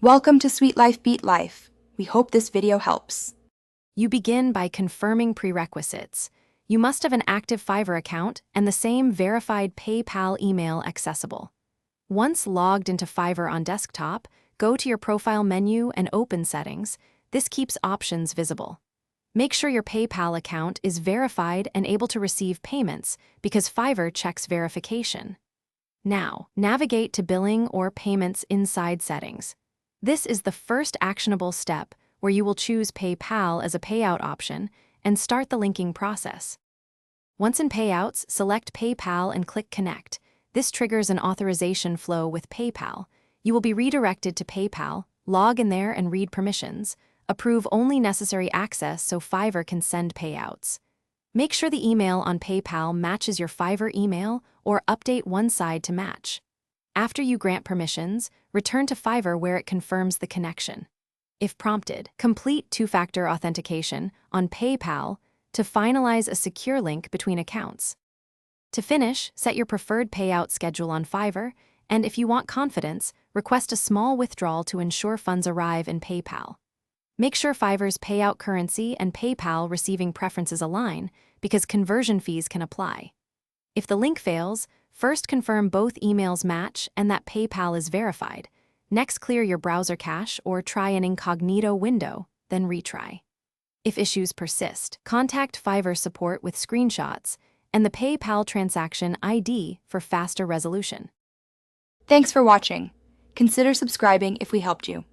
Welcome to Sweet Life Beat Life. We hope this video helps. You begin by confirming prerequisites. You must have an active Fiverr account and the same verified PayPal email accessible. Once logged into Fiverr on desktop, go to your profile menu and open Settings. This keeps options visible. Make sure your PayPal account is verified and able to receive payments because Fiverr checks verification. Now, navigate to Billing or Payments inside Settings. This is the first actionable step where you will choose PayPal as a payout option and start the linking process. Once in Payouts, select PayPal and click Connect. This triggers an authorization flow with PayPal. You will be redirected to PayPal, log in there and read permissions. Approve only necessary access so Fiverr can send payouts. Make sure the email on PayPal matches your Fiverr email or update one side to match. After you grant permissions, return to Fiverr where it confirms the connection. If prompted, complete two-factor authentication on PayPal to finalize a secure link between accounts. To finish, set your preferred payout schedule on Fiverr, and if you want confidence, request a small withdrawal to ensure funds arrive in PayPal. Make sure Fiverr's payout currency and PayPal receiving preferences align because conversion fees can apply. If the link fails, first confirm both emails match and that PayPal is verified. Next, clear your browser cache or try an incognito window, then retry. If issues persist, contact Fiverr support with screenshots and the PayPal transaction ID for faster resolution. Thanks for watching. Consider subscribing if we helped you.